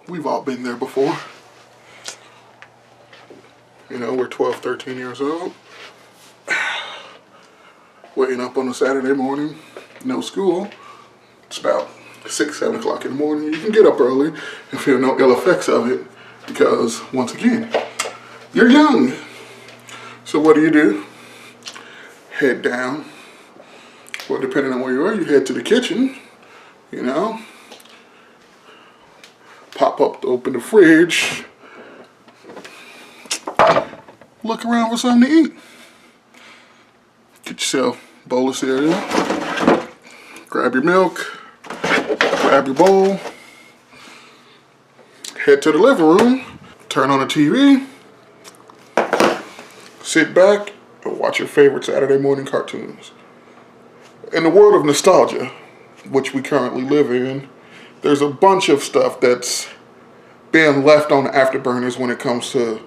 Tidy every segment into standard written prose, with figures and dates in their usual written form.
We've all been there before. You know, we're 12, 13 years old. Waking up on a Saturday morning, no school. It's about 6, 7 o'clock in the morning. You can get up early and feel no ill effects of it because, once again, you're young. So what do? Head down. Well, depending on where you are, you head to the kitchen, you know. Pop up, open the fridge. Look around for something to eat. Get yourself a bowl of cereal. Grab your milk. Grab your bowl. Head to the living room. Turn on the TV. Sit back and watch your favorite Saturday morning cartoons. In the world of nostalgia, which we currently live in, there's a bunch of stuff that's being left on the afterburners when it comes to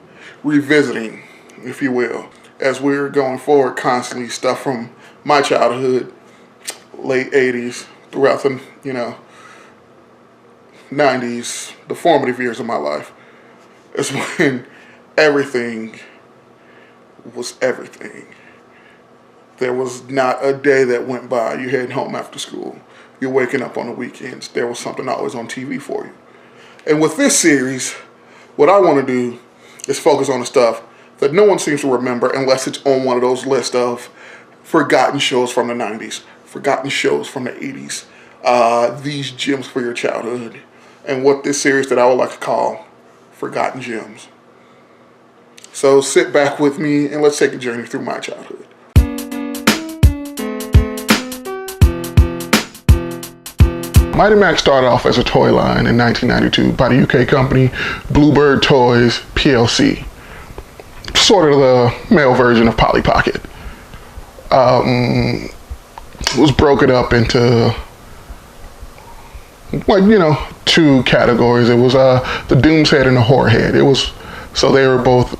revisiting, if you will. As we're going forward constantly, stuff from my childhood, late 80s, throughout the, 90s, the formative years of my life. It's when everything was everything. There was not a day that went by. You heading home after school. You're waking up on the weekends. There was something always on TV for you. And with this series, what I want to do is focus on the stuff that no one seems to remember unless it's on one of those lists of forgotten shows from the 90s, forgotten shows from the 80s, these gems for your childhood, and what this series that I would like to call Forgotten Gems. So sit back with me and let's take a journey through my childhood. Mighty Max started off as a toy line in 1992 by the UK company Bluebird Toys PLC. Sort of the male version of Polly Pocket. It was broken up into, two categories. It was the Doomshead and the Horrorhead.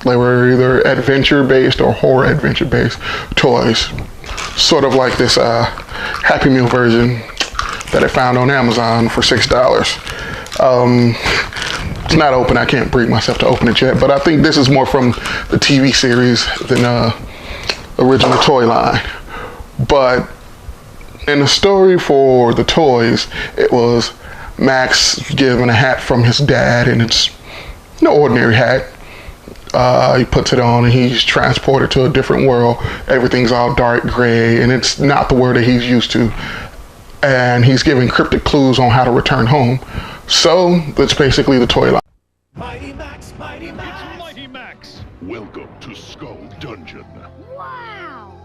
They were either adventure-based or horror adventure-based toys. Sort of like this Happy Meal version that I found on Amazon for $6. It's not open. I can't bring myself to open it yet, but I think this is more from the TV series than original toy line. But in the story for the toys, it was Max given a hat from his dad, and it's no ordinary hat. He puts it on and he's transported to a different world. Everything's all dark gray, and it's not the world that he's used to. And he's giving cryptic clues on how to return home. So that's basically the toy line. Mighty Max, Mighty Max. It's Mighty Max. Welcome to Skull Dungeon. Wow.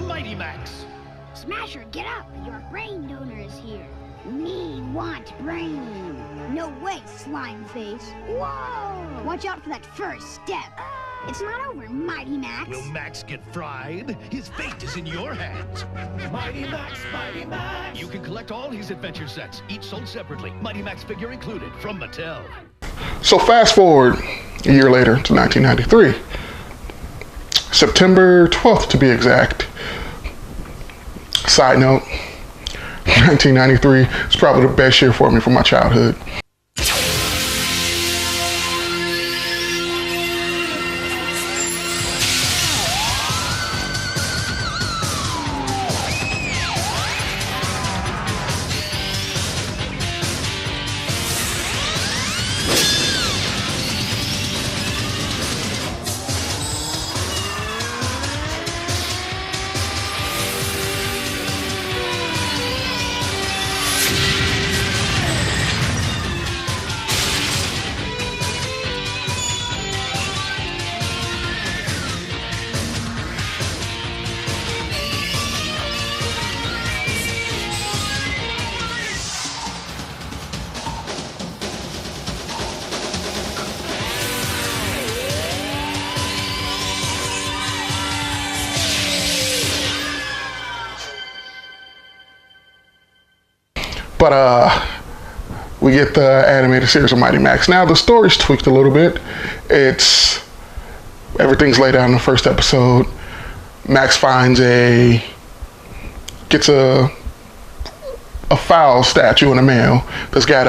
Mighty Max. Smasher, get up. Your brain donor is here. Me want brain. No way, slime face. Whoa. Watch out for that first step. It's not over, Mighty Max. Will Max get fried? His fate is in your hands. Mighty Max, Mighty Max. You can collect all his adventure sets, each sold separately. Mighty Max figure included from Mattel. So fast forward a year later to 1993. September 12th to be exact. Side note, 1993 is probably the best year for me for my childhood. But we get the animated series of Mighty Max. Now the story's tweaked a little bit. Everything's laid out in the first episode. Max gets a foul statue in the mail that's got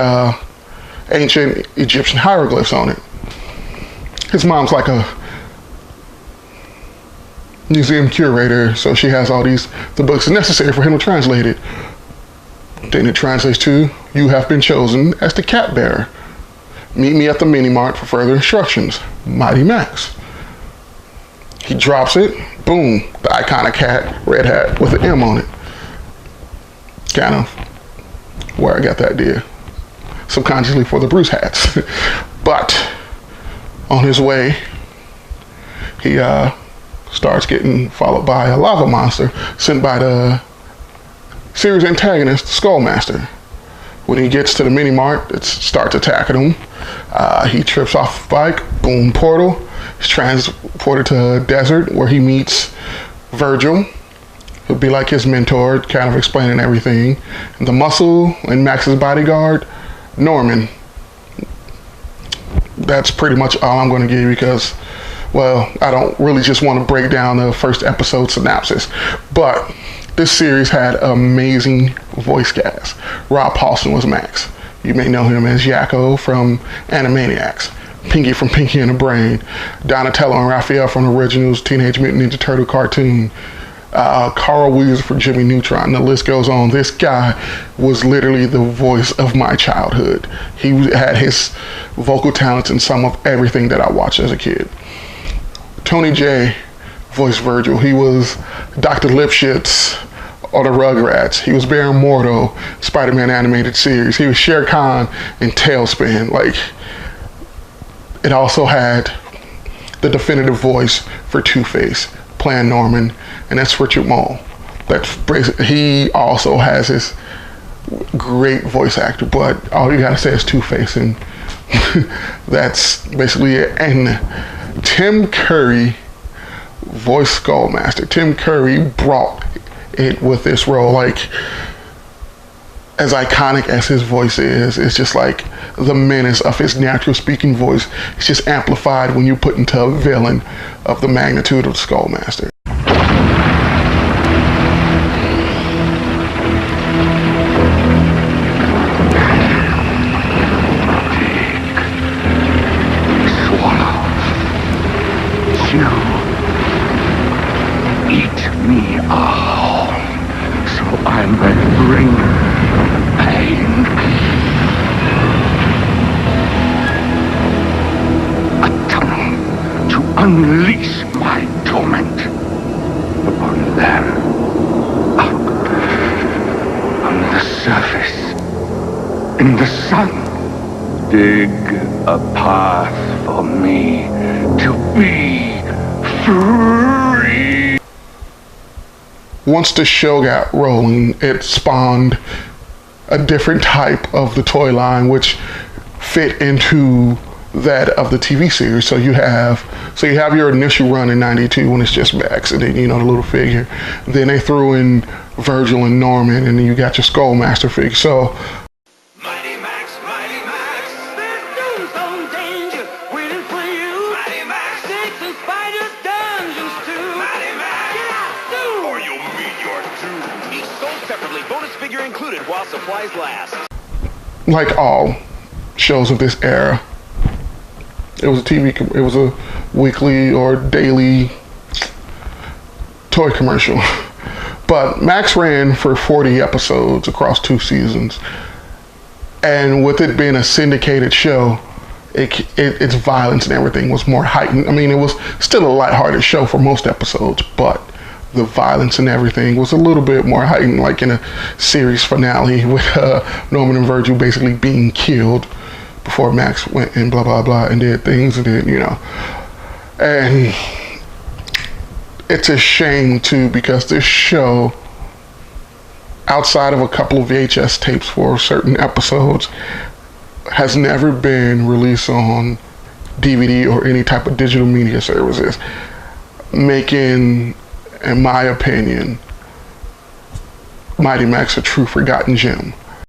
ancient Egyptian hieroglyphs on it. His mom's like a museum curator, so she has all the books necessary for him to translate it. Then it translates to, "You have been chosen as the cat bearer. Meet me at the mini mart for further instructions. Mighty Max." He drops it, boom, the iconic hat, red hat with an M on it. Kind of where I got the idea, subconsciously, for the Bruce hats. But on his way, he starts getting followed by a lava monster sent by the series antagonist, the Skullmaster. When he gets to the mini mart, it starts attacking him. He trips off the bike, boom, portal. He's transported to a desert where he meets Virgil, who'll be like his mentor, kind of explaining everything. And the muscle and Max's bodyguard, Norman. That's pretty much all I'm going to give you because, well, I don't really just want to break down the first episode synopsis. But this series had amazing voice cast. Rob Paulson was Max. You may know him as Yakko from Animaniacs, Pinky from Pinky and the Brain, Donatello and Raphael from the originals Teenage Mutant Ninja Turtle cartoon, Carl Weathers for Jimmy Neutron. The list goes on. This guy was literally the voice of my childhood. He had his vocal talents in some of everything that I watched as a kid. Tony J voiced Virgil. He was Dr. Lipschitz or the Rugrats. He was Baron Mordo, Spider-Man animated series. He was Shere Khan in Tailspin. Like, it also had the definitive voice for Two-Face, playing Norman, and that's Richard Mole. He also has his great voice actor, but all you gotta say is Two-Face, and that's basically it. And Tim Curry voiced Skullmaster. Tim Curry brought it with this role. Like, as iconic as his voice is, it's just like the menace of his natural speaking voice. It's just amplified when you put into a villain of the magnitude of the Skullmaster. Unleash my torment upon them. Up on the surface, in the sun. Dig a path for me to be free. Once the show got rolling, it spawned a different type of the toy line, which fit into that of the TV series. So you have your initial run in '92 when it's just Max, and then, you know, the little figure. Then they threw in Virgil and Norman, and then you got your Skullmaster figure. So Mighty Max, there's no zone danger waiting for you. Mighty Max, take some spiders dungeons too. Mighty Max, get out soon, Or you'll meet your doom. each sold separately, bonus figure included while supplies last. like all shows of this era, it was a weekly or daily toy commercial. But Max ran for 40 episodes across 2 seasons. And with it being a syndicated show, its violence and everything was more heightened. I mean, it was still a lighthearted show for most episodes, but the violence and everything was a little bit more heightened, like in a series finale with Norman and Virgil basically being killed before Max went and blah, blah, blah, and did things and did, you know. And it's a shame, too, because this show, outside of a couple of VHS tapes for certain episodes, has never been released on DVD or any type of digital media services, making, in my opinion, Mighty Max a true forgotten gem.